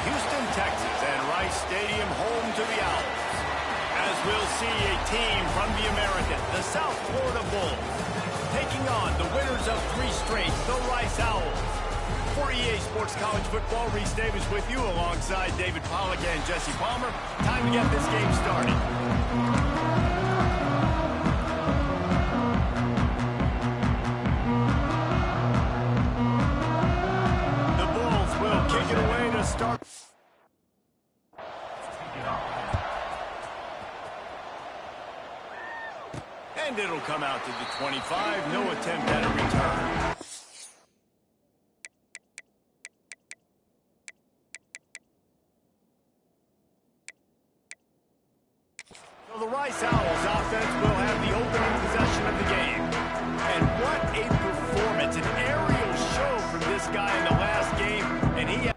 Houston, Texas, and Rice Stadium, home to the Owls. As we'll see a team from the American, the South Florida Bulls, taking on the winners of 3 straight, the Rice Owls. For EA Sports College Football, Reese Davis with you alongside David Pollack and Jesse Palmer. Time to get this game started. The Bulls will kick it away to start. And it'll come out to the 25. No attempt at a return. So the Rice Owls offense will have the opening possession of the game. And what a performance. An aerial show from this guy in the last game. And he...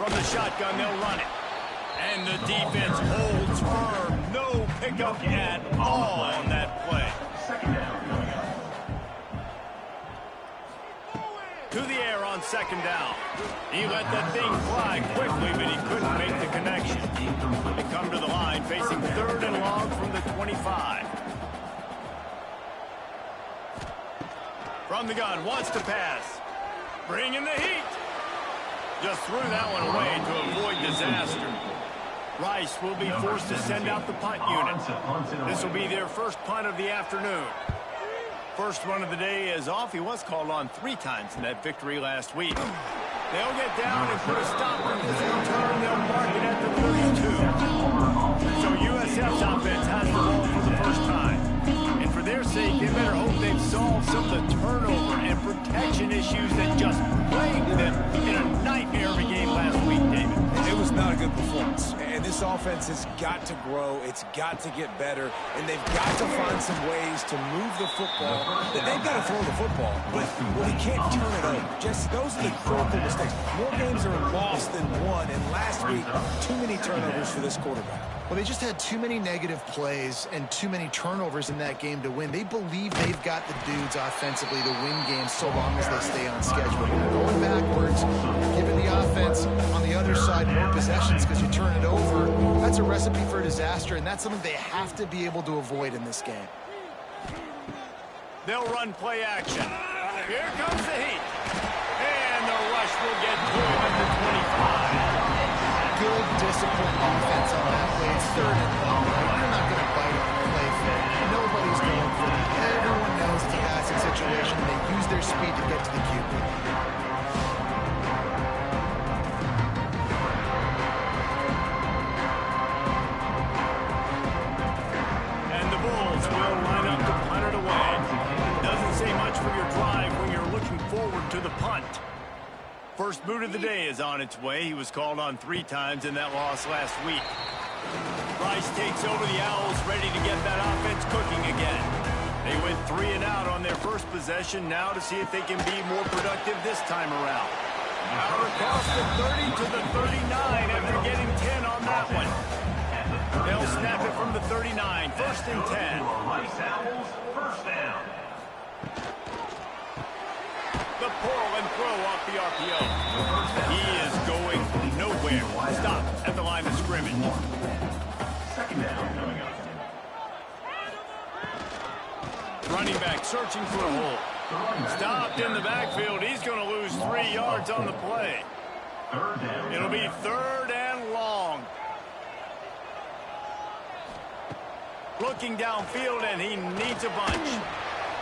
From the shotgun, they'll run it. And the defense holds firm. No pickup at all on that play. To the air on second down. He let that thing fly quickly, but he couldn't make the connection. They come to the line, facing 3rd and long from the 25. From the gun, wants to pass. Bringing the heat. Just threw that one away to avoid disaster. Rice will be forced to send out the punt unit. This will be their first punt of the afternoon. First one of the day is off. He was called on 3 times in that victory last week. They'll get down and put a stopper in his return. They'll mark it at the 32. So USF's offense has the ball for the first time. And for their sake, they better hope they've solved some of the turnover and protection issues that just plagued them in a nightmare of a game last week, David. It was not a good performance. And this offense has got to grow. It's got to get better, and they've got to find some ways to move the football. They've got to throw the football, but they can't turn it over. Just those are the critical mistakes. More games are lost than won, and last week, too many turnovers for this quarterback. Well, they just had too many negative plays and too many turnovers in that game to win. They believe they've got the dudes offensively to win games so long as they stay on schedule. When you're going backwards, giving the offense on the other side more possessions because you turn it over, that's a recipe for disaster, and that's something they have to be able to avoid in this game. They'll run play action. Here comes the heat. And the rush will get to him at the 25. Good, disciplined offense on that play. It's third and long. You're not going to bite on the play fake. Nobody's going for it. Everyone knows it's a passing situation. They use their speed to get to the QB. And the Bulls will line up to punt it away. Doesn't say much for your drive when you're looking forward to the punt. First boot of the day is on its way. He was called on 3 times in that loss last week. Rice takes over the Owls, ready to get that offense cooking again. They went 3 and out on their first possession, now to see if they can be more productive this time around. Out across the 30 to the 39 after getting 10 on that one. They'll snap it from the 39, first and 10. Rice Owls, first down. The pull and throw off the RPO. He is going nowhere. Stop at the line of scrimmage. Second down coming up. Running back searching for a hole. Stopped in the backfield. He's going to lose 3 yards on the play. Third down. It'll be third and long. Looking downfield, and he needs a bunch.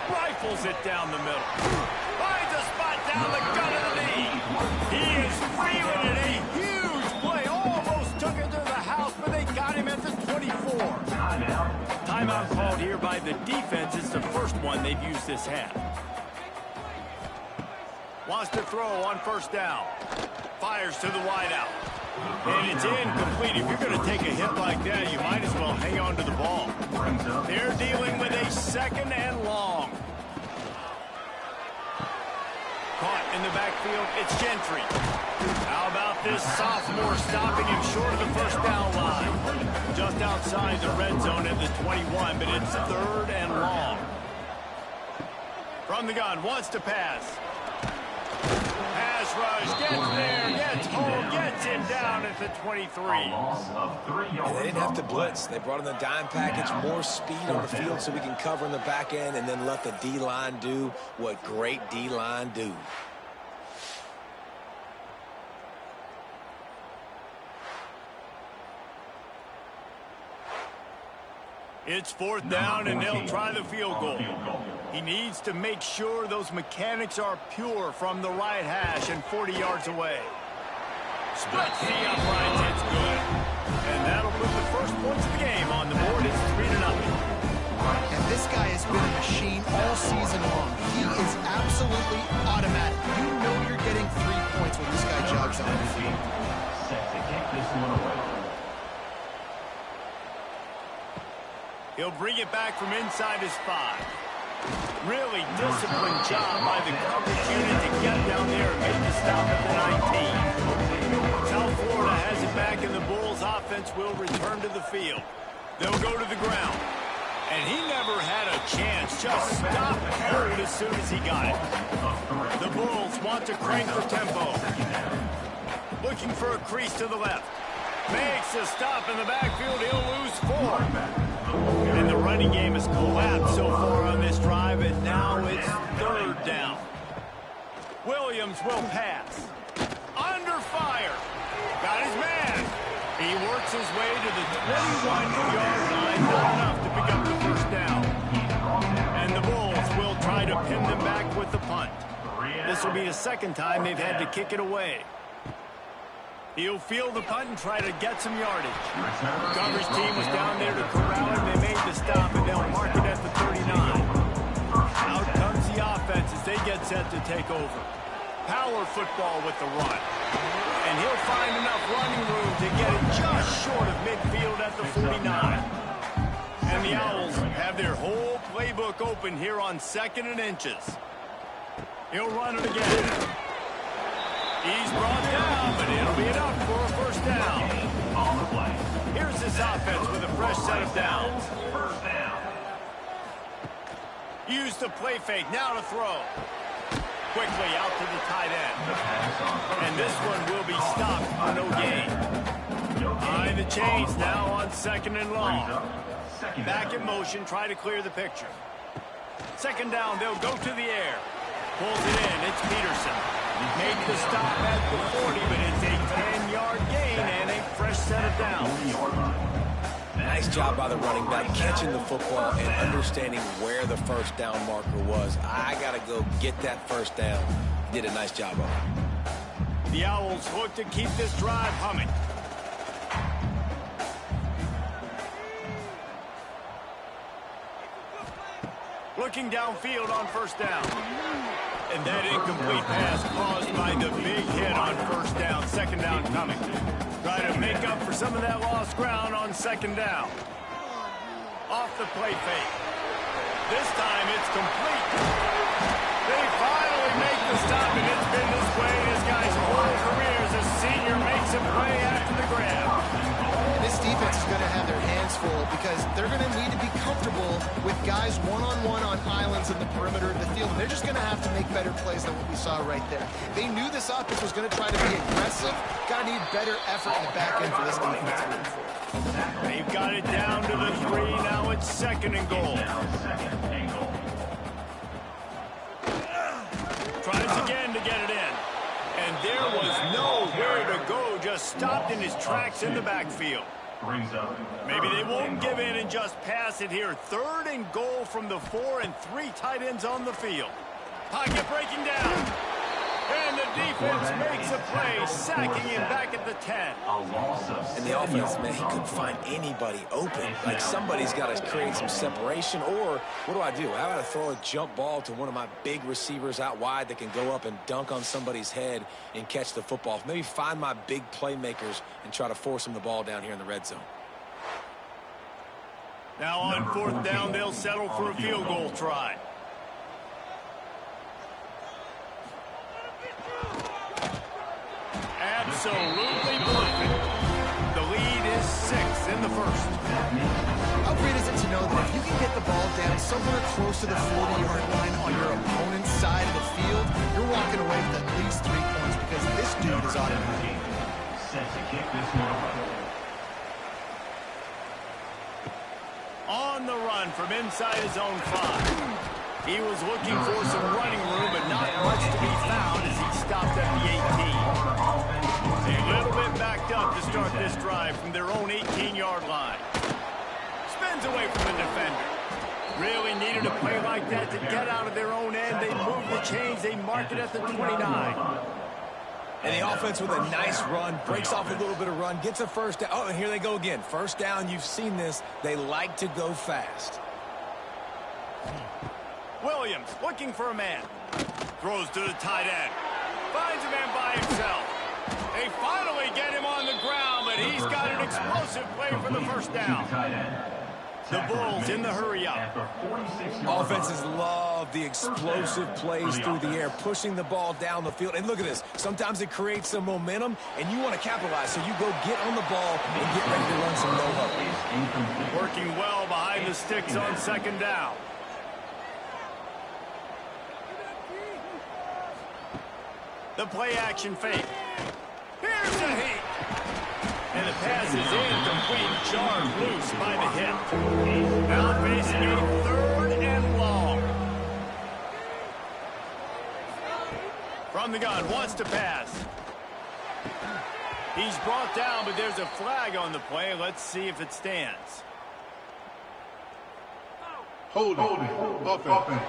Rifles it down the middle. Finds a spot down the gut of the knee. He is feeling it. A huge play. Almost took it to the house, but they got him at the 24. Timeout called here by the defense. It's the first one they've used this half. Wants to throw on first down. Fires to the wideout. And it's incomplete. If you're going to take a hit like that, you might as well hang on to the ball. They're dealing with a second and long. Caught in the backfield, it's Gentry. How about this sophomore stopping him short of the first down line? Just outside the red zone at the 21, but it's third and long. From the gun, wants to pass. Pass rush, gets there, gets home, gets him down at the 23. And they didn't have to blitz. They brought in the dime package, more speed on the field so we can cover in the back end and then let the D-line do what great D-line do. It's fourth down, and they'll try the field goal. He needs to make sure those mechanics are pure from the right hash and 40 yards away. Splits the uprights, it's good. And that'll put the first points of the game on the board. It's 3-0. And this guy has been a machine all season long. He is absolutely automatic. You know you're getting 3 points when this guy jogs on the field. Set to kick this one away. He'll bring it back from inside his 5. Really disciplined job by the coverage unit to get down there and make the stop at the 19. South Florida has it back, and the Bulls offense will return to the field. They'll go to the ground. And he never had a chance. Just stopped cold as soon as he got it. The Bulls want to crank the tempo. Looking for a crease to the left. Makes a stop in the backfield. He'll lose 4. And the running game has collapsed so far on this drive, and now it's third down. Williams will pass. Under fire. Got his man. He works his way to the 21-yard line, not enough to pick up the first down. And the Bulls will try to pin them back with the punt. This will be the second time they've had to kick it away. He'll field the punt and try to get some yardage. Coverage team was down there to corral him. They made the stop, and they'll mark it at the 39. Out comes the offense as they get set to take over. Power football with the run. And and he'll find enough running room to get it just short of midfield at the 49. And the Owls have their whole playbook open here on 2nd and inches. He'll run it again. He's brought down, but it'll be enough for a first down. On the play. Here's this offense with a fresh set of downs. First down. Use the play fake, now to throw. Quickly out to the tight end. And this one will be stopped for no gain. Behind the chains now on 2nd and long. Back in motion, try to clear the picture. 2nd down, they'll go to the air. Pulls it in, it's Peterson. Made the stop at the 40, but it's a 10-yard gain and a fresh set of downs. Nice job by the running back, catching the football and understanding where the first down marker was. I got to go get that first down. Did a nice job of it. The Owls look to keep this drive humming. Looking downfield on first down. And that incomplete pass caused by the big hit on first down. 2nd down coming. Try to make up for some of that lost ground on 2nd down. Off the play fake. This time it's complete. They finally make the stop, and it's been this way his guy's whole career as a senior makes a play after the grab. And this defense is going to have their hands full because they're going to need to be comfortable with guys one-on-one on islands in the perimeter of the field. And they're just going to have to make better plays than what we saw right there. They knew this offense was going to try to be aggressive. Got to need better effort in the back end for this defense moving forward. They've got it down to the 3. Now it's 2nd and goal. Tries again to get it in. And there was nowhere to go. Just stopped in his tracks in the backfield. Maybe they won't give in and just pass it here. 3rd and goal from the 4 and 3 tight ends on the field. Pocket breaking down. And the defense makes a play, sacking him back at the 10. And the offense, man, he couldn't find anybody open. Like, somebody's got to create some separation. Or what do? How about I throw a jump ball to one of my big receivers out wide that can go up and dunk on somebody's head and catch the football? Maybe find my big playmakers and try to force them the ball down here in the red zone. Now on 4th down, they'll settle for a field goal try. Absolutely perfect. The lead is 6 in the first. How great is it to know that if you can get the ball down somewhere close to the 40-yard line on your opponent's side of the field, you're walking away with at least 3 points because this dude is automatic. Set to kick this one away. On the run from inside his own 5. He was looking for some running room, but not much to be found as he stopped at the 18. A little bit backed up to start this drive from their own 18-yard line. Spins away from the defender. Really needed a play like that to get out of their own end. They move the chains. They mark it at the 29. And the offense with a nice run, breaks off a little bit of run, gets a first down. Oh, and here they go again. First down, you've seen this. They like to go fast. Williams looking for a man. Throws to the tight end. Finds a man by himself. They finally get him on the ground, but he's got an explosive play for the first down. The Bulls in the hurry-up. Offenses love the explosive plays through the air, pushing the ball down the field. And look at this. Sometimes it creates some momentum, and you want to capitalize. So you go get on the ball and get ready to run some no-huddle. Working well behind the sticks on 2nd down. The play-action fake. Here's the heat. And the pass is incomplete, jarred loose by the hip. Now facing a 3rd and long. From the gun, wants to pass. He's brought down, but there's a flag on the play. Let's see if it stands. Hold it. Offense.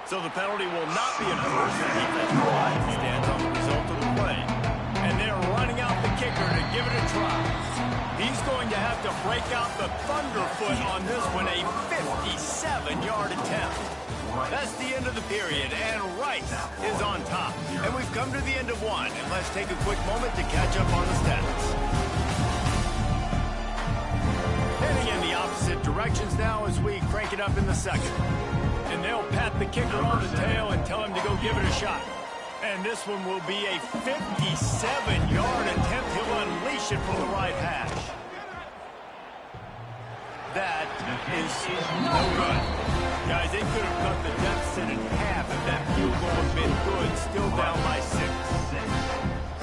So the penalty will not be enforced. The defense stands on the result of the play. And they're running out the kicker to give it a try. He's going to have to break out the thunderfoot on this one, a 57-yard attempt. That's the end of the period, and Rice is on top. And we've come to the end of one, and let's take a quick moment to catch up on the stats. Heading in the opposite directions now as we crank it up in the second. And they'll pat the kicker on the tail and tell him to go give it a shot. And this one will be a 57-yard attempt. He'll unleash it from the right hash. That is no good. Guys, they could have cut the deficit in half if that field goal had been good. Still down by 6.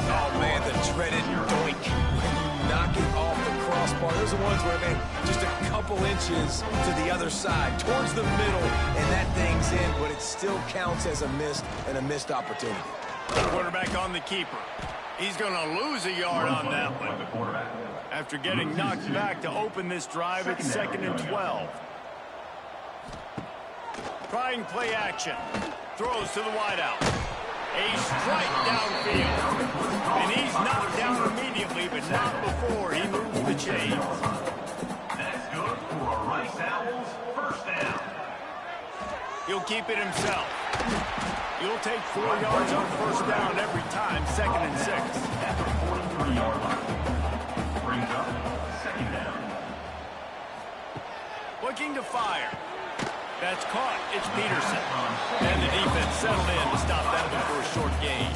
Oh, man, the dreaded doink. When you knock it off the crossbar. Those are ones where, man, just a couple inches to the other side, towards the middle, and that thing's in, but it still counts as a missed opportunity. Quarterback on the keeper. He's going to lose a yard on that one. After getting knocked back to open this drive, it's 2nd and 12. Trying play action. Throws to the wideout. A strike downfield. And he's knocked down immediately, but not before he moves the chains. That's good for a Rice Owls first down. He'll keep it himself. He'll take 4 yards on first down every time, 2nd and 6. At the 43-yard line. Brings up 2nd down. Looking to fire. That's caught. It's Peterson. And the defense settled in to stop that one for a short gain.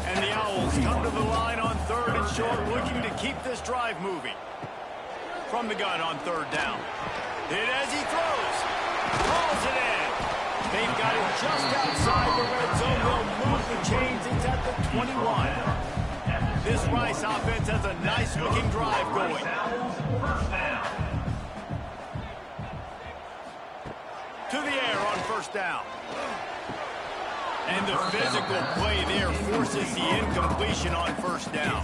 And the Owls come to the line on 3rd and short, looking to keep this drive moving. From the gun on 3rd down. Hit as he throws. Calls it in. They've got it just outside the red zone. They'll move the chains. It's at the 21. This Rice offense has a nice-looking drive going. First down. To the air on first down. And the physical play there forces the incompletion on first down.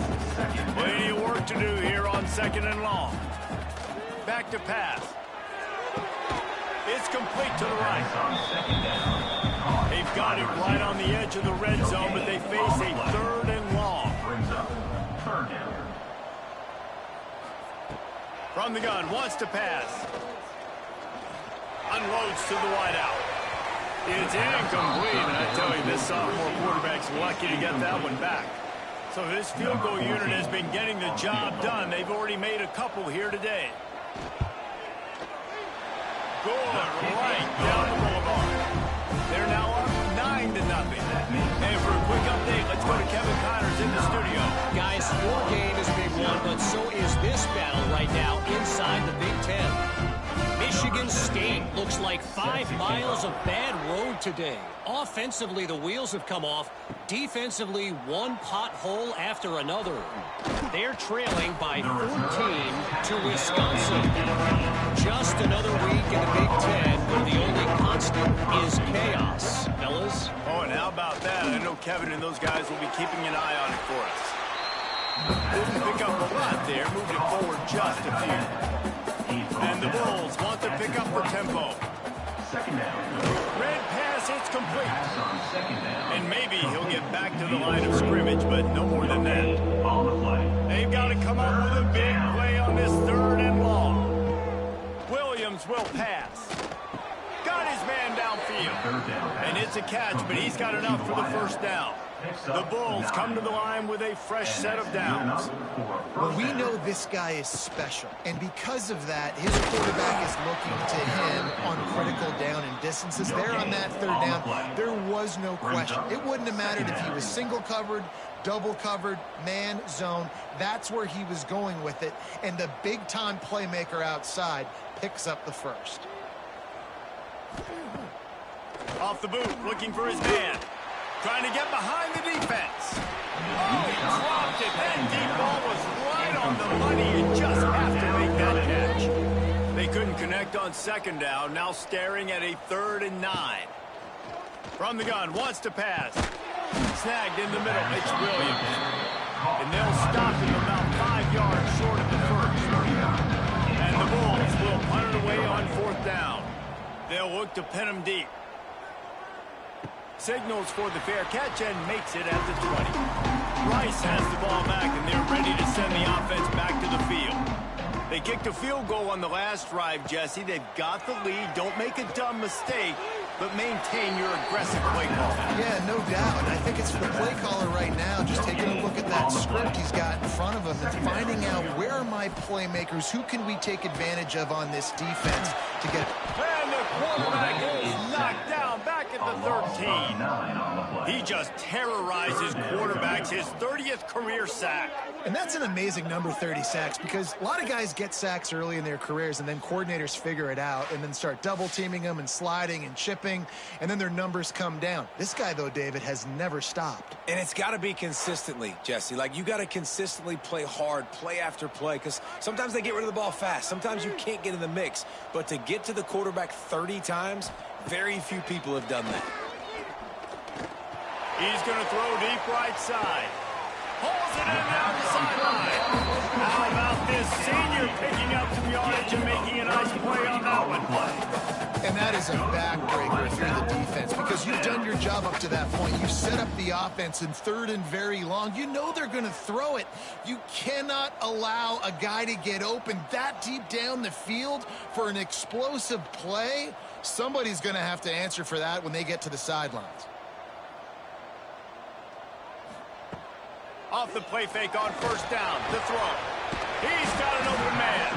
Plenty of work to do here on 2nd and long. Back to pass. It's complete to the right. They've got it right on the edge of the red zone, but they face a 3rd and long. Brings up 3rd down. From the gun, wants to pass. Unloads to the wideout. It's incomplete, and I tell you, this sophomore quarterback's lucky to get that one back. So this field goal unit has been getting the job done. They've already made a couple here today. Going right down the boulevard. They're now up 9-0. And for a quick update, let's go to Kevin Connors in the studio. Guys, your game is Big One, but so is this battle right now inside the Big Ten. Michigan State looks like 5 miles of bad road today. Offensively, the wheels have come off. Defensively, one pothole after another. They're trailing by 14 to Wisconsin. Just another week in the Big Ten where the only constant is chaos. Fellas? Oh, and how about that? I know Kevin and those guys will be keeping an eye on it for us. Didn't pick up a lot there. Moved it forward just a few. And the Bulls want to pick up the tempo. 2nd down. Red pass, it's complete. Pass on 2nd down. And maybe he'll get back to the line of scrimmage, but no more than that. On the play. They've got to come up with a big play on this 3rd and long. Williams will pass. Got his man downfield. 3rd down. And it's a catch, but he's got enough for the first down. The Bulls come to the line with a fresh set of downs. Well, we know this guy is special, and because of that, his quarterback is looking to him on critical down and distances. There on that 3rd down, there was no question. It wouldn't have mattered if he was single covered, double covered, man, zone. That's where he was going with it, and the big-time playmaker outside picks up the first. Off the boot, looking for his man. Trying to get behind the defense. Oh, he dropped it. That deep ball was right on the money. You just have to make that catch. They couldn't connect on 2nd down. Now staring at a 3rd and 9. From the gun, wants to pass. Snagged in the middle. It's Williams. And they'll stop him about 5 yards short of the first. And the Bulls will punt it away on 4th down. They'll look to pin him deep. Signals for the fair catch and makes it at the 20. Rice has the ball back, and they're ready to send the offense back to the field. They kicked a field goal on the last drive, Jesse. They've got the lead. Don't make a dumb mistake, but maintain your aggressive play call. Yeah, no doubt. And I think it's the play caller right now just taking a look at that script he's got in front of him and finding out where are my playmakers, who can we take advantage of on this defense to get... And the quarterback is knocked down back at the 13. He just terrorizes quarterbacks, his 30th career sack. And that's an amazing number, 30 sacks, because a lot of guys get sacks early in their careers and then coordinators figure it out and then start double teaming them and sliding and chipping, and then their numbers come down. This guy, though, David, has never stopped. And it's got to be consistently, Jesse. Like, you got to consistently play hard, play after play, because sometimes they get rid of the ball fast. Sometimes you can't get in the mix. But to get to the quarterback 30 times, very few people have done that. He's going to throw deep right side. Pulls it in down the sideline. How about this senior picking up some yardage and making a nice play on that one? And that is a backbreaker through the defense because you've done your job up to that point. You've set up the offense in third and very long. You know they're going to throw it. You cannot allow a guy to get open that deep down the field for an explosive play. Somebody's going to have to answer for that when they get to the sidelines. Off the play fake on first down. The throw. He's got an open man.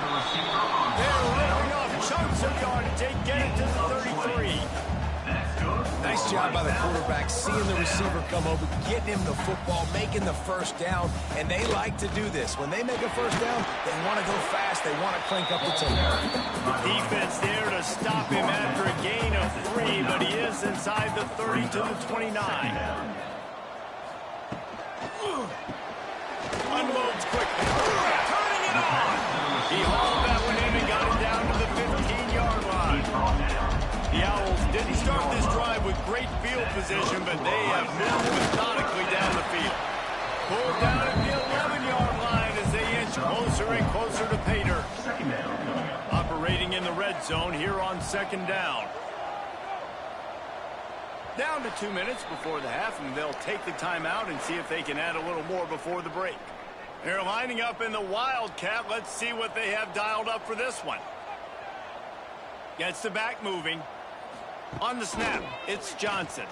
They're ripping off chunks of yardage. They get it to the 33. Nice job by the quarterback, seeing the receiver come over, getting him the football, making the first down, and they like to do this. When they make a first down, they want to go fast. They want to crank up the tempo. Defense there to stop him after a gain of 3, but he is inside the 30 to the 29. Unloads quickly. Turning it on. He hauled that one in and got it down to the 15-yard line. The Owls didn't start this drive with great field position, but they have moved methodically down the field. Pulled down at the 11-yard line as they inch closer and closer to Pater. Operating in the red zone here on second down. Down to 2 minutes before the half, and they'll take the timeout and see if they can add a little more before the break. They're lining up in the Wildcat. Let's see what they have dialed up for this one. Gets the back moving. On the snap, it's Johnson.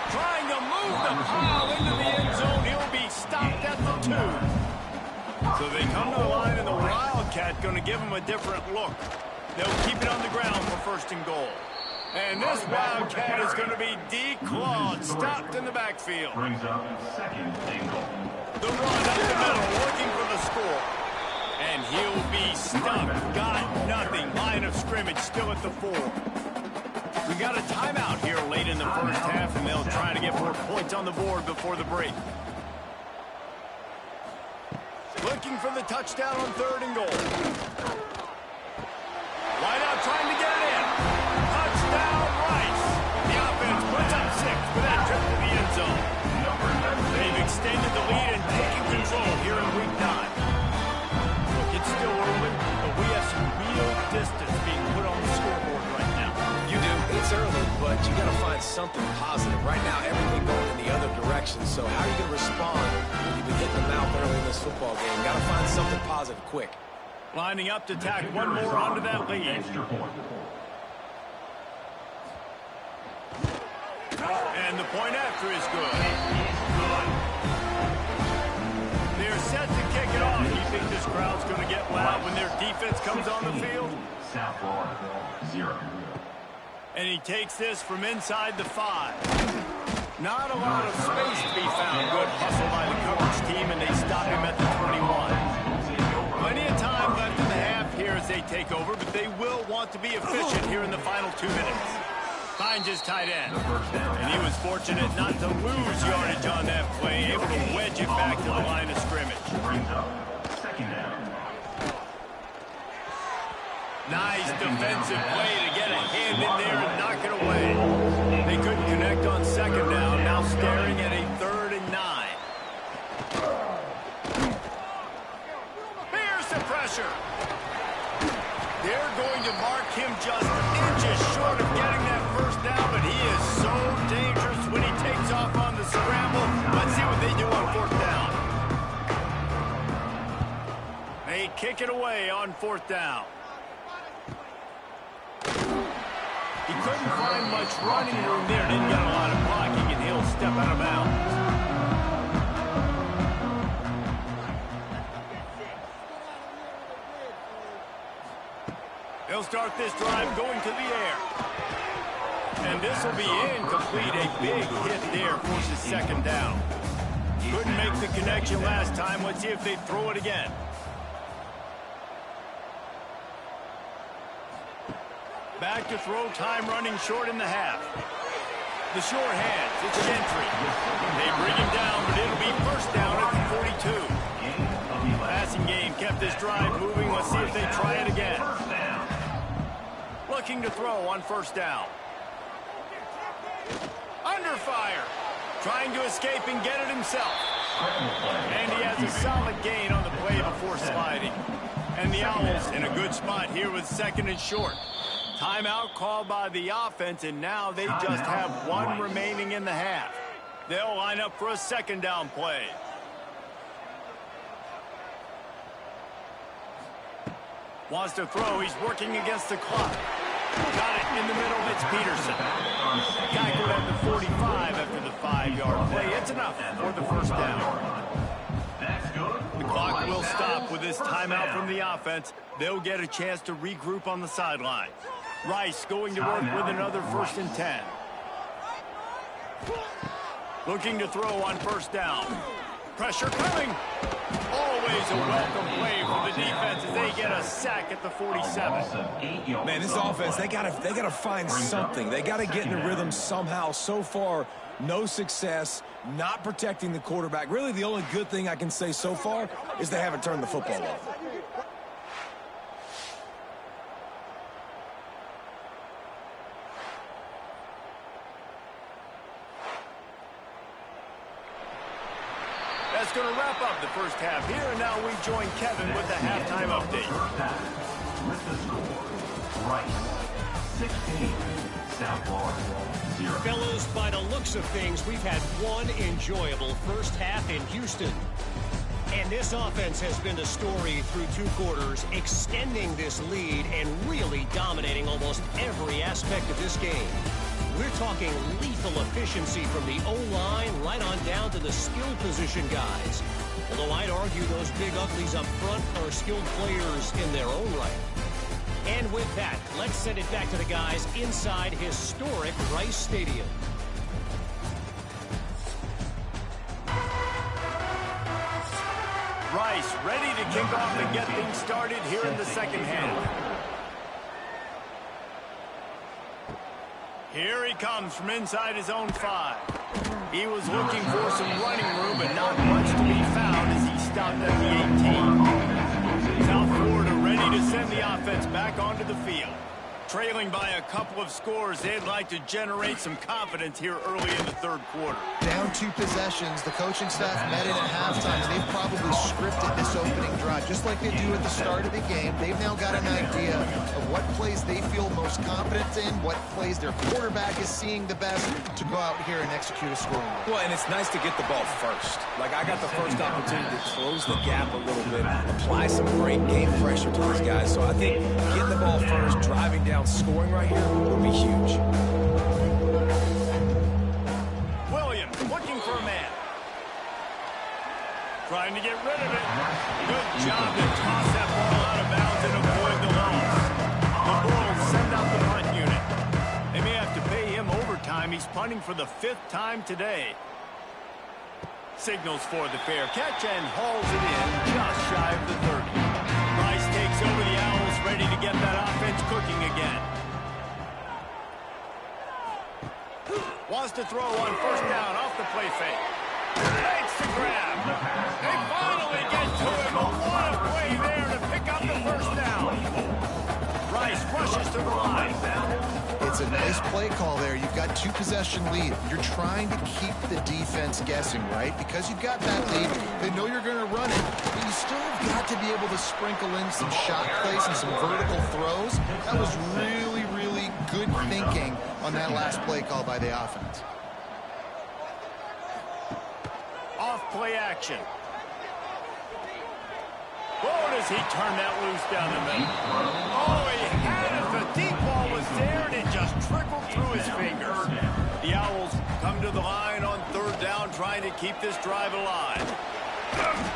Trying to move the pile into the end zone. He'll be stopped at the 2. So they come to the line, and the Wildcat going to give them a different look. They'll keep it on the ground for first and goal. And this Wildcat is going to be declawed, stopped in the backfield. Brings up second and goal. The run up the middle, looking for the score. And he'll be stuck. Got nothing. Line of scrimmage still at the 4. We got a timeout here late in the first half, and they'll try to get more points on the board before the break. Looking for the touchdown on third and goal. Wide out trying to get it in. Touchdown, Rice. The offense puts up 6 for that trip to the end zone. They've extended the lead and taken control here in week 9. Look, it's still early, but we have some real distance being put on the scoreboard right now. You do. It's early, but you got to find something positive. Right now, everything going in the other direction. So how are you going to respond when you've been hitting the mouth early in this football game? Got to find something positive quick. Lining up to tack one more onto that lead. Extra point. And the point after is good. They're set to kick it off. You think this crowd's going to get loud when their defense comes on the field? South Florida, 0. And he takes this from inside the 5. Not a lot of space to be found. Good hustle by the coverage team, and they stop him at the 21. Plenty of time left in the half here as they take over, but they will want to be efficient here in the final 2 minutes. Finds his tight end. And he was fortunate not to lose yardage on that play, able to wedge it back to the line of scrimmage. Brings up second down. Nice defensive play to get a hand in there and knock it away. They couldn't connect on second down, now staring at a 3rd and 9. Here's the pressure. They're going to mark him just inches short of getting that first down, but he is so dangerous when he takes off on the scramble. kick it away on 4th down. He couldn't find much running room there. Didn't get a lot of blocking, and he'll step out of bounds. They'll start this drive going to the air. And this will be incomplete. A big hit there forces 2nd down. Couldn't make the connection last time. Let's see if they throw it again. Back to throw, time running short in the half. The sure hands, it's Gentry. They bring him down, but it'll be 1st down at the 42. Passing game kept this drive moving. Let's see if they try it again. Looking to throw on 1st down. Under fire. Trying to escape and get it himself. And he has a solid gain on the play before sliding. And the Owls in a good spot here with 2nd and short. Timeout called by the offense, and now they just have 1 remaining in the half. They'll line up for a 2nd down play. Wants to throw. He's working against the clock. Got it in the middle. It's Peterson. Tackled at the 45 after the 5-yard play. It's enough for the 1st down. The clock will stop with this timeout from the offense. They'll get a chance to regroup on the sideline. Rice going to work with another 1st and 10. Looking to throw on 1st down. Pressure coming. Always a welcome play for the defense as they get a sack at the 47. Man, this offense, they gotta find something. They gotta get in a rhythm somehow. So far, no success, not protecting the quarterback. Really, the only good thing I can say so far is they haven't turned the football over. That's going to wrap up the 1st half here, and now we join Kevin with the halftime update. With the score, Rice, 16, South Florida, 0. Fellas, by the looks of things, we've had one enjoyable 1st half in Houston. And this offense has been the story through 2 quarters, extending this lead and really dominating almost every aspect of this game. We're talking lethal efficiency from the O-line right on down to the skill position guys. Although I'd argue those big uglies up front are skilled players in their own right. And with that, let's send it back to the guys inside historic Rice Stadium. Rice ready to kick off and get things started here in the 2nd half. Here he comes from inside his own 5. He was looking for some running room, but not much to be found as he stopped at the 18. South Florida ready to send the offense back onto the field. Trailing by a couple of scores, they'd like to generate some confidence here early in the 3rd quarter. Down 2 possessions, the coaching staff met in at halftime, and they've probably scripted this opening drive, just like they do at the start of the game. They've now got an idea of what plays they feel most confident in, what plays their quarterback is seeing the best to go out here and execute a scoring. Well, and it's nice to get the ball first. Like, I got the first opportunity to close the gap a little bit, apply some great game pressure to these guys. So I think getting the ball first, driving down, scoring right here will be huge. Williams looking for a man. Trying to get rid of it. Good job to toss that ball out of bounds and avoid the loss. The Bulls send out the punt unit. They may have to pay him overtime. He's punting for the 5th time today. Signals for the fair catch and hauls it in just shy of the 30. Rice takes over the Owls, ready to get that offense cooking again. Wants to throw on 1st down off the play fake. Makes the grab. They finally get to him. A lot of play there to pick up the 1st down. Rice rushes to the line. It's a nice play call there. You've got 2 possession lead. You're trying to keep the defense guessing, right? Because you've got that lead, they know you're going to run it, but you still have got to be able to sprinkle in some shot plays and some vertical throws. That was really, really good thinking on that last play call by the offense. Off play action. Oh, does he turn that loose down the middle? Oh, he had it. The deep ball was there, and it just trickled through his fingers. The Owls come to the line on third down, trying to keep this drive alive.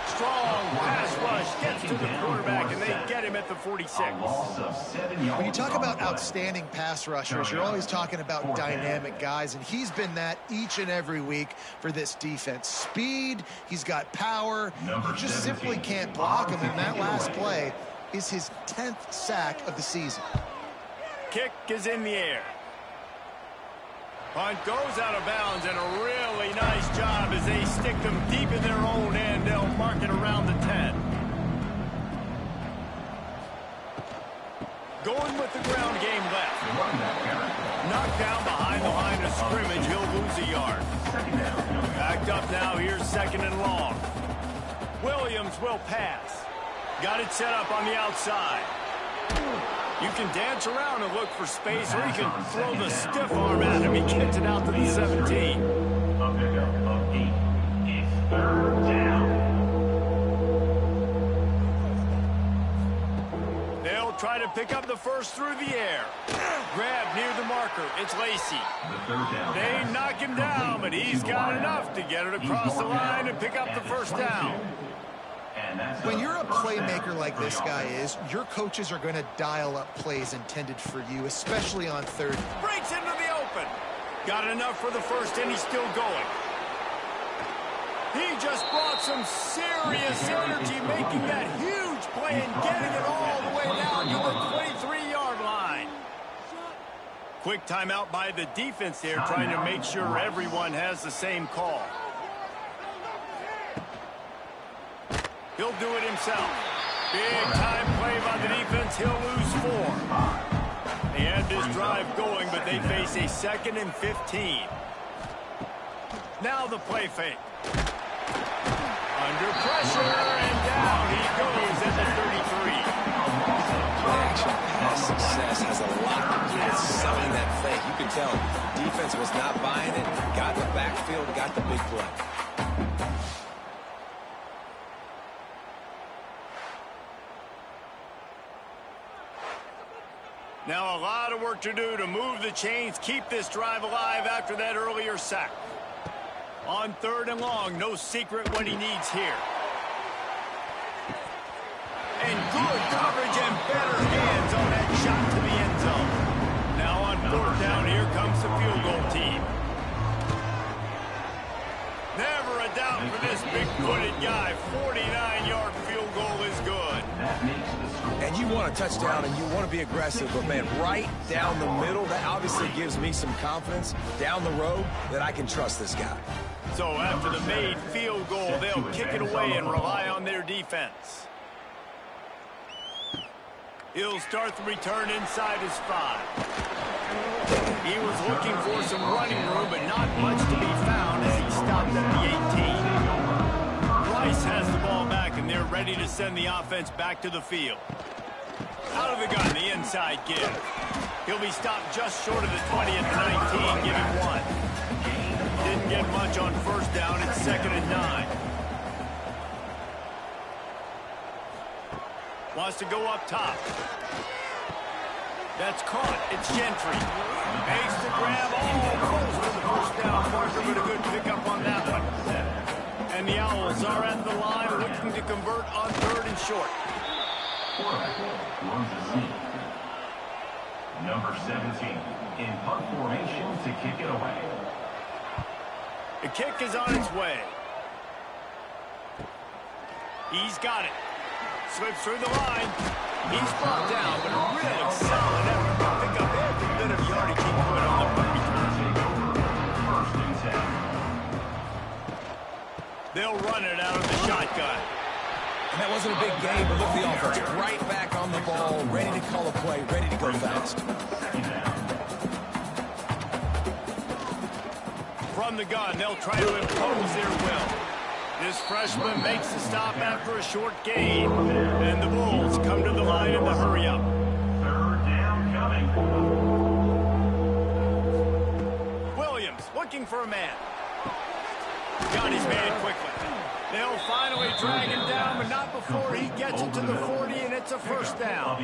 Strong pass rush gets to the quarterback, and they get him at the 46. When you talk about outstanding pass rushers, you're always talking about dynamic guys, and he's been that each and every week for this defense. Speed, he's got power, you just simply can't block him, and that last play is his 10th sack of the season. Kick is in the air. Punt goes out of bounds, and a really nice job as they stick them deep in their own end. They'll mark it around the 10. Going with the ground game left. Knocked down behind the line of scrimmage. He'll lose a yard. Backed up now. Here's second and long. Williams will pass. Got it set up on the outside. You can dance around and look for space, or you can throw the stiff arm at him. He gets it out to the 17. A pickup of 8. It's third down. They'll try to pick up the first through the air. Grab near the marker. It's Lacy. They knock him down, but he's got enough to get it across the line and pick up the first down. When you're a playmaker like this guy is, your coaches are going to dial up plays intended for you, especially on third. Breaks into the open. Got enough for the first, and he's still going. He just brought some serious energy, making that huge play and getting it all the way down to the 23-yard line. Quick timeout by the defense there, trying to make sure everyone has the same call. He'll do it himself. Big time play by the defense. He'll lose 4. They end this drive going, but they face a 2nd and 15. Now the play fake. Under pressure, and down he goes at the 33. Action pass success has a lot to do with selling that fake. You can tell defense was not buying it. Got the backfield, got the big play. Now a lot of work to do to move the chains, keep this drive alive after that earlier sack. On third and long, no secret what he needs here. And good coverage and better hands on that shot to the end zone. Now on fourth down, here comes the field goal team. Never a doubt for this big-footed guy. 49-yard field goal is good. And you want a touchdown and you want to be aggressive, but man, right down the middle, that obviously gives me some confidence down the road that I can trust this guy. So after the made field goal, they'll kick it away and rely on their defense. He'll start the return inside his 5. He was looking for some running room, but not much to be found as he stopped at the 18. Rice has the ball back, and they're ready to send the offense back to the field. Out of the gun, the inside give. He'll be stopped just short of the 20 at the 19, give him 1. Didn't get much on first down. It's 2nd and 9. Wants to go up top. That's caught. It's Gentry. Makes the grab almost to the first down marker, but a good pickup on that one. And the Owls are at the line looking to convert on third and short. Number 17 in punt formation to kick it away. The kick is on its way. He's got it. Slips through the line. He's brought down, but a really solid effort to pick up every bit of yardage he could on the punt return. First and 10. They'll run it out of the shotgun. And that wasn't a big game, but look at the offense. Right back on the ball, ready to call a play, ready to go fast. From the gun, they'll try to impose their will. This freshman makes the stop after a short gain. And the Bulls come to the line in the hurry-up. Third down coming. Williams looking for a man. Got his man quickly. They'll finally drag him down, but not before he gets it to the 40, and it's a first down.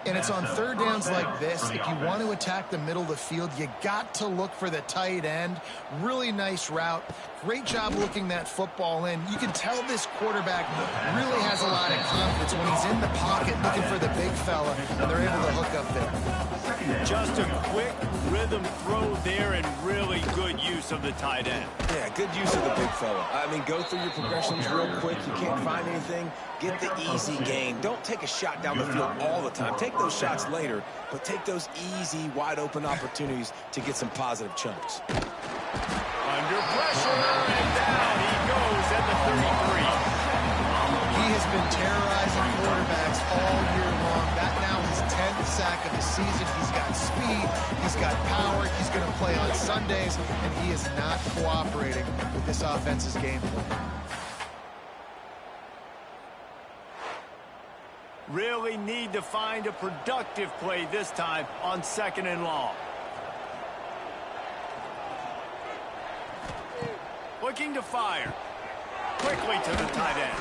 And it's on third downs like this. If you want to attack the middle of the field, you got to look for the tight end. Really nice route. Great job looking that football in. You can tell this quarterback really has a lot of confidence when he's in the pocket looking for the big fella, and they're able to hook up there. Just a quick rhythm throw there and really good use of the tight end. Yeah, good use of the big fella. I mean, go through your progressions real quick. You can't find anything. Get the easy gain. Don't take a shot down the field all the time. Take those shots later, but take those easy, wide-open opportunities to get some positive chunks. Under pressure, and down he goes at the 33. He has been terrorizing quarterbacks all year long. That now his 10th sack of the season. He's got speed. He's got power. He's going to play on Sundays, and he is not cooperating with this offense's game plan. Really need to find a productive play this time on 2nd and long. Looking to fire. Quickly to the tight end.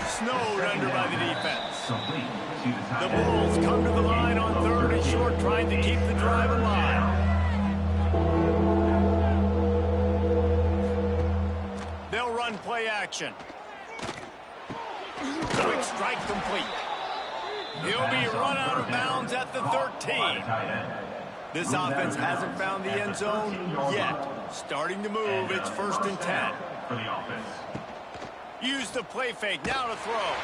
Snowed under by the defense. The Bulls come to the line on 3rd and short, trying to keep the drive alive. They'll run play action. Quick strike complete. He'll be run out of bounds at the 13. This offense hasn't found the end zone yet. Starting to move, it's 1st and 10. Use the play fake, now to throw.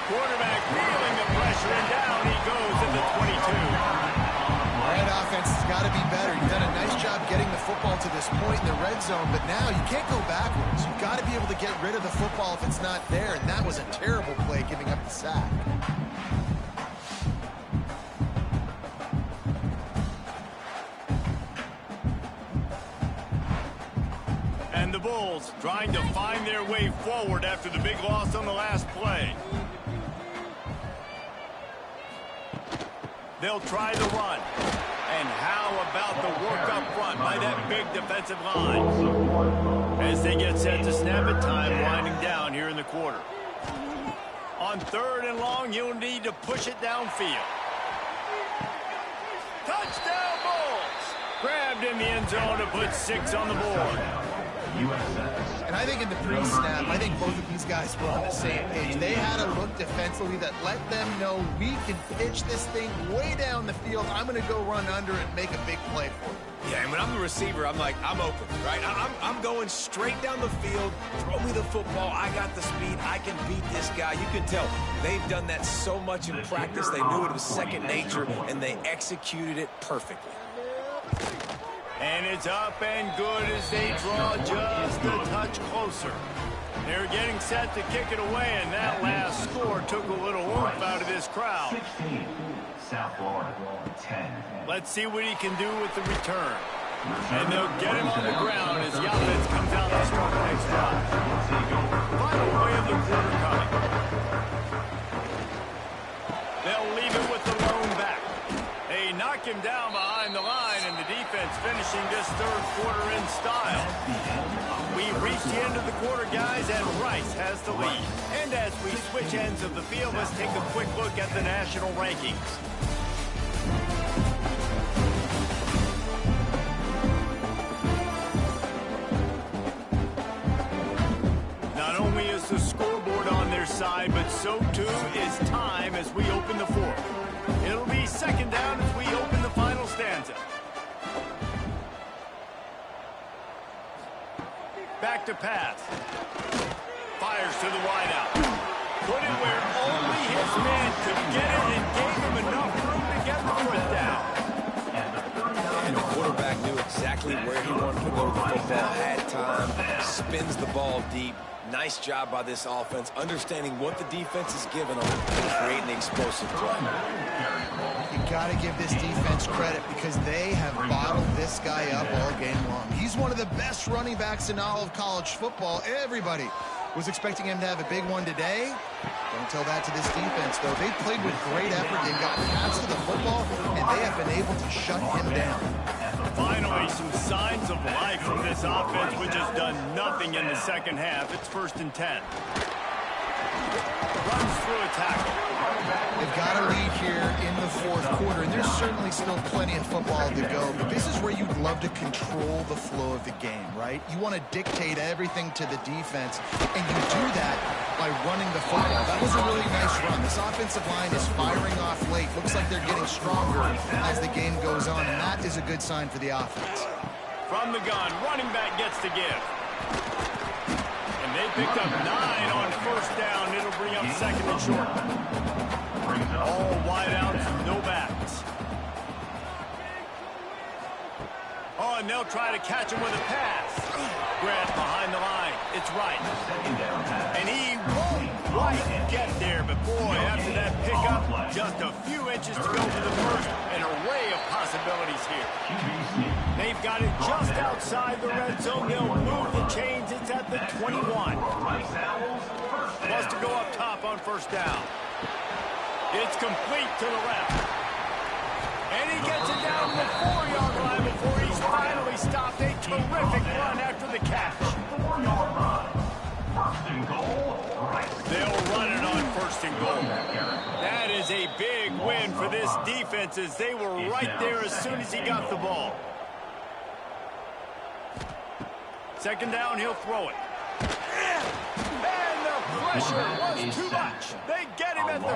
Quarterback feeling the pressure, and down he goes at the 22. Red offense has got to be better. You've done a nice job getting the football to this point in the red zone, but now you can't go backwards. You've got to be able to get rid of the football if it's not there, and that was a terrible play giving up the sack. And the Bulls trying to find their way forward after the big loss on the last play. They'll try the run. And how about the work up front by that big defensive line? As they get set to snap it, time winding down here in the quarter. On 3rd and long, you'll need to push it downfield. Touchdown Bulls! Grabbed in the end zone to put 6 on the board. And I think in the pre-snap, I think both of these guys were on the same page. They had a look defensively that let them know we can pitch this thing way down the field. I'm going to go run under and make a big play for it. Yeah, and when I'm the receiver, I'm like, I'm open, right? I'm going straight down the field. Throw me the football. I got the speed. I can beat this guy. You can tell they've done that so much in practice. They knew it was second nature, and they executed it perfectly. And it's up and good as they draw just a touch closer. They're getting set to kick it away, and that last score took a little oomph out of this crowd. 16, South Florida, 10. Let's see what he can do with the return. And they'll get him on the ground as the offense comes out to start the next drive. Final play of the quarter coming. They'll leave it with the lone back. They knock him down behind the line, and the defense finishing this 3rd quarter in style. We've reached the end of the quarter, guys, and Rice has the lead. And as we switch ends of the field, let's take a quick look at the national rankings. Not only is the scoreboard on their side, but so too is time as we open the 4th. It'll be 2nd down as we open the final stanza. Back to pass. Fires to the wideout. Put it where only his man could get it and gave him enough room to get the 4th down. And the quarterback knew exactly where he wanted to go with the football, had time, spins the ball deep. Nice job by this offense, understanding what the defense is giving them and creating explosive play. You got to give this defense credit because they have bottled this guy up all game long. He's one of the best running backs in all of college football. Everybody was expecting him to have a big one today. Don't tell that to this defense, though. They played with great effort. They've got paths to the football, and they have been able to shut him down. Finally, some signs of life from this offense, which has done nothing in the second half. It's 1st and 10. Runs through a tackle. They've got a lead here in the 4th quarter, and there's certainly still plenty of football to go, but this is where you'd love to control the flow of the game, right? You want to dictate everything to the defense, and you do that by running the football. That was a really nice run. This offensive line is firing off late. Looks like they're getting stronger as the game goes on, and that is a good sign for the offense. From the gun, running back gets to give. And they picked up 9 on 1st down. It'll bring up 2nd and short. All wideouts, no backs. Oh, and they'll try to catch him with a pass. Grant behind the line. It's Wright. And he won't quite get there, but boy, after that pickup, just a few inches to go for the first. An array of possibilities here. They've got it just outside the red zone. They'll move the chains. It's at the 21. Wants to go up top on 1st down. It's complete to the left. And he gets it down to the 4-yard line before he's finally stopped. A terrific run after the catch. 4-yard run. 1st and goal. They'll run it on 1st and goal. That is a big win for this defense as they were right there as soon as he got the ball. 2nd down, he'll throw it. And the pressure was too much. They get him at the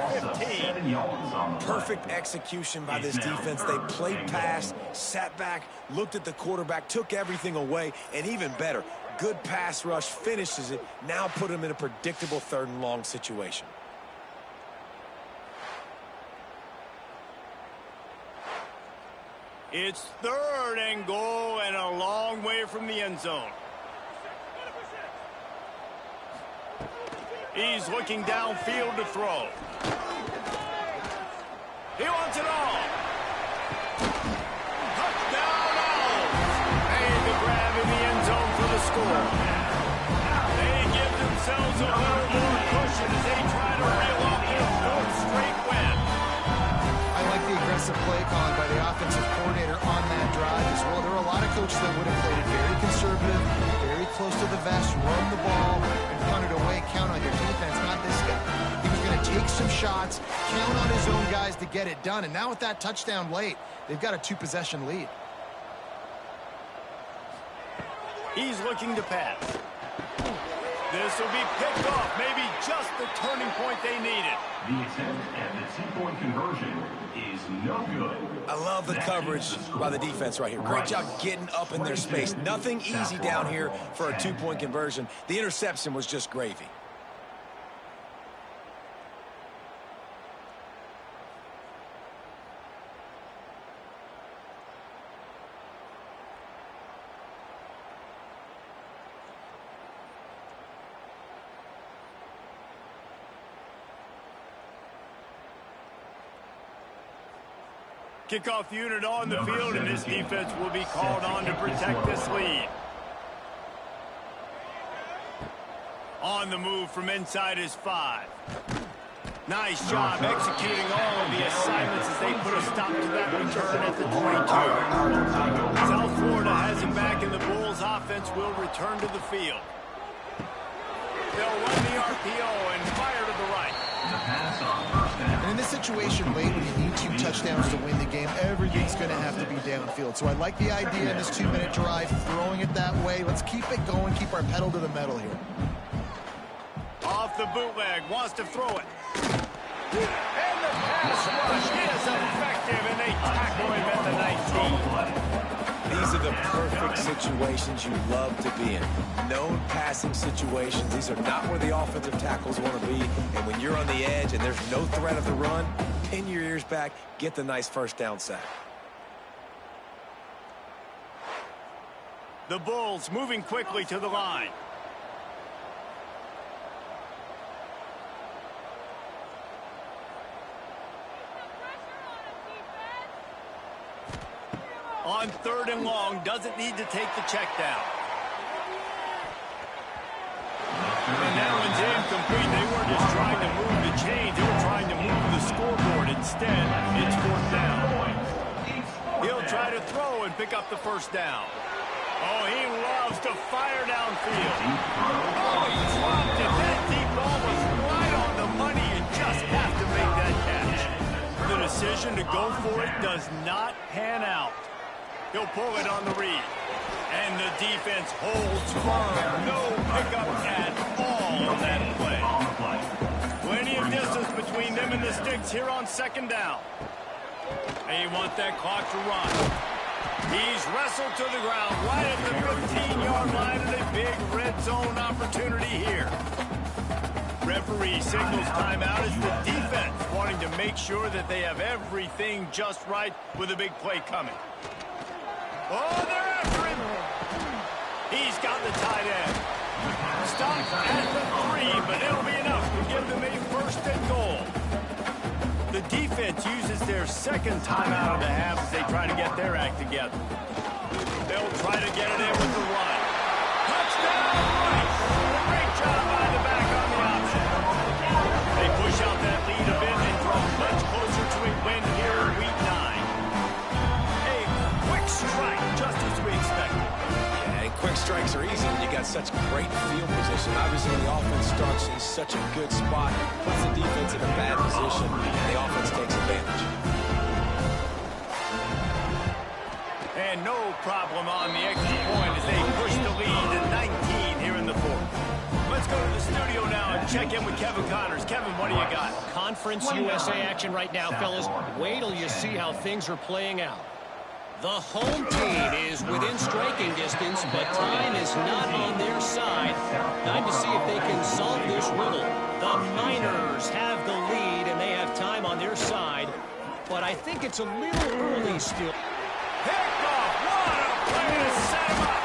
15. Perfect execution by this defense. They played pass, sat back, looked at the quarterback, took everything away, and even better, good pass rush, finishes it, now put him in a predictable 3rd and long situation. It's 3rd and goal and a long way from the end zone. He's looking downfield to throw. He wants it all. Touchdown Owls. Made the grab in the end zone for the score. They give themselves a little more cushion as they try to reel off their 4th straight win. I like the aggressive play calling by the offensive coordinator on that drive as well. There are a lot of coaches that would have played it very conservative, very close to the vest, run the ball, and punt it away. Count on your defense, not this guy. He was going to take some shots, count on his own guys to get it done. And now with that touchdown late, they've got a 2-possession lead. He's looking to pass. This will be picked off. Maybe just the turning point they needed. The attempt at the 2-point conversion is no good. I love the coverage by the defense right here. Great job getting up in their space. Nothing easy down here for a 2-point conversion. The interception was just gravy. Kickoff unit on the field, and this defense will be called on to protect this lead. On the move from inside his 5. Nice job executing all of the assignments as they put a stop to that return at the 22. South Florida has him back, and the Bulls offense will return to the field. They'll run the RPO and fire to the right. And in this situation late when you need 2 touchdowns to win the game, everything's going to have to be downfield. So I like the idea in this 2-minute drive, throwing it that way. Let's keep it going, keep our pedal to the metal here. Off the bootleg, wants to throw it. And the pass rush is effective, and they tackle him at the 19. These are the perfect situations you love to be in. Known passing situations. These are not where the offensive tackles want to be. And when you're on the edge and there's no threat of the run, pin your ears back, get the nice 1st down sack. The Bulls moving quickly to the line. On 3rd and long, doesn't need to take the check down. And that one's incomplete. They weren't just trying to move the chains, they were trying to move the scoreboard. Instead, it's 4th down. He'll try to throw and and pick up the first down. Oh, he loves to fire downfield. Oh, he dropped it. That deep ball was right on the money. You just have to make that catch. The decision to go for it does not pan out. He'll pull it on the read. And the defense holds firm. No pickup at all on that play. Plenty of distance between them and the sticks here on second down. They want that clock to run. He's wrestled to the ground right at the 15-yard line, and a big red zone opportunity here. Referee signals timeout as the defense wanting to make sure that they have everything just right with a big play coming. Oh, they're after him. He's got the tight end. Stop at the 3, but it'll be enough to give them a first and goal. The defense uses their second timeout of the half as they try to get their act together. They'll try to get it in with the run. Touchdown, Rice! Great job by the back on the option. They push out that lead a bit and draw much closer to a win here in Week 9. A quick strike, just as we expected. Yeah, and quick strikes are easy when you got such great field position. Obviously, when the offense starts in such a good spot, puts the defense in a bad position, and the offense takes advantage. And no problem on the extra point as they push the lead to 19 here in the fourth. Let's go to the studio now and check in with Kevin Connors. Kevin, what do you got? Conference USA action right now, fellas. Wait till you see how things are playing out. The home team is within striking distance, but time is not on their side. Time to see if they can solve this riddle. The Miners have the lead, and they have time on their side. But I think it's a little early still. Picked off. What a play to set him up.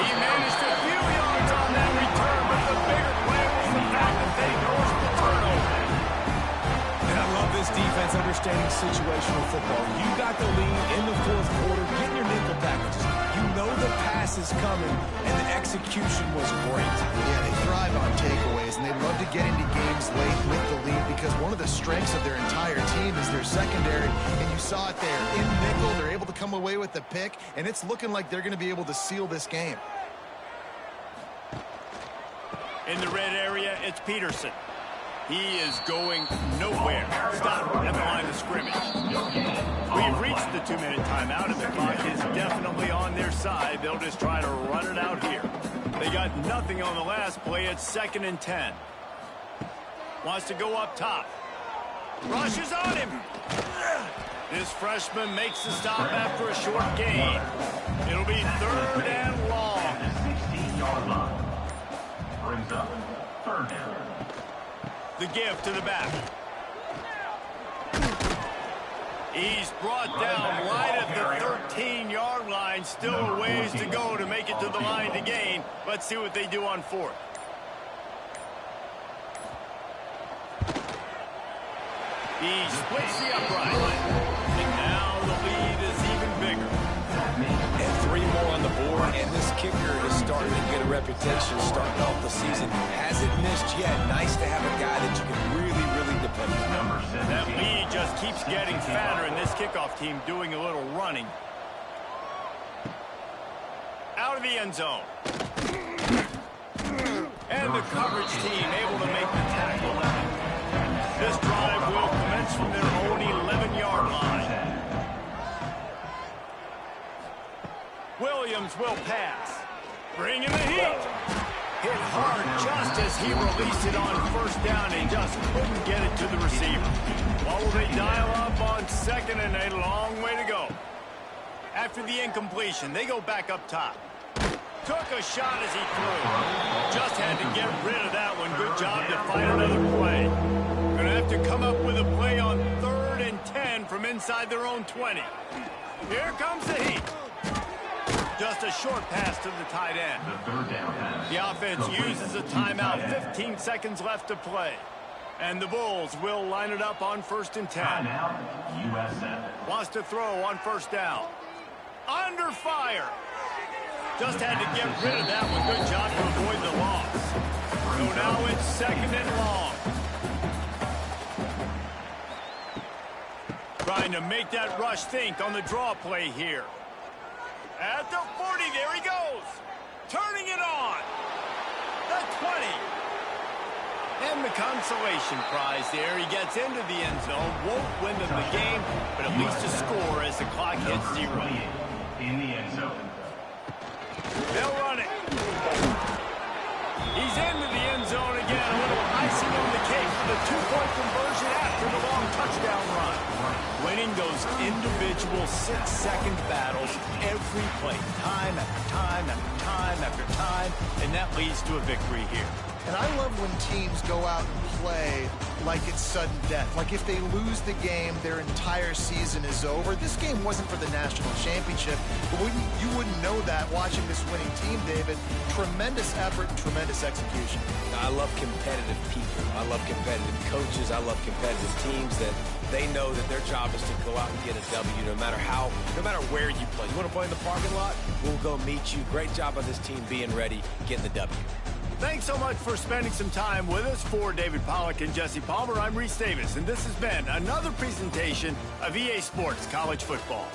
He managed a few yards on that return, but the bigger play was the fact that they forced the turnover. And I love this defense understanding situational football. You got the lead in the fourth quarter, getting your nickel packages. You know the pass is coming, and the execution was great. Yeah, they thrive on takeaways, and they love to get into games late with the lead because one of the strengths of their entire team is their secondary, and you saw it there. In nickel, they're able to come away with the pick, and it's looking like they're going to be able to seal this game. In the red area, it's Peterson. He is going nowhere. Stop at the line of scrimmage. We've reached the 2-minute timeout, and the clock is definitely on their side. They'll just try to run it out here. They got nothing on the last play. It's 2nd and 10. Wants to go up top. Rushes on him. This freshman makes the stop after a short gain. It'll be 3rd and long. 16-yard line. Brings up 3rd down. The give to the back. He's brought down right at the 13-yard line. Still a ways to go to make it to the line to gain. Let's see what they do on 4th. He splits the upright. And now the lead is even bigger. And 3 more on the board, and this kicker is starting to get a reputation starting off the season. Hasn't missed yet. Nice to have a guy that you can really, really depend on. That lead just keeps getting fatter, and this kickoff team doing a little running. Out of the end zone. And the coverage team able to make the tackle. This drive will commence from their own 11-yard line. Williams will pass. Bringing the heat. Hit hard just as he released it on 1st down and just couldn't get it to the receiver. What will they dial up on 2nd and a long way to go? After the incompletion, they go back up top. Took a shot as he threw. Just had to get rid of that one. Good job to find another play. Going to have to come up with a play on 3rd and 10 from inside their own 20. Here comes the heat. Just a short pass to the tight end. The 3rd down pass. The offense uses a timeout. 15 seconds left to play. And the Bulls will line it up on 1st and 10. Timeout, USF. Wants to throw on 1st down. Under fire. Just had to get rid of that one. Good job to avoid the loss. So now it's 2nd and long. Trying to make that rush think on the draw play here. At the 40, there he goes. Turning it on. The 20. And the consolation prize there. He gets into the end zone. Won't win them the game, but at least a score as the clock hits 0. In the end zone. They'll run it. He's into the end zone again. A little icing on the cake for the 2-point conversion after the long touchdown run. Winning those individual 6-second battles every play, time after time after time after time, and that leads to a victory here. And I love when teams go out and play like it's sudden death. Like if they lose the game, their entire season is over. This game wasn't for the national championship, but you wouldn't know that watching this winning team, David. Tremendous effort and tremendous execution. I love competitive people. I love competitive coaches. I love competitive teams that they know that their job is to go out and get a W no matter where you play. You want to play in the parking lot? We'll go meet you. Great job by this team being ready, getting the W. Thanks so much for spending some time with us. For David Pollack and Jesse Palmer, I'm Reese Davis, and this has been another presentation of EA Sports College Football.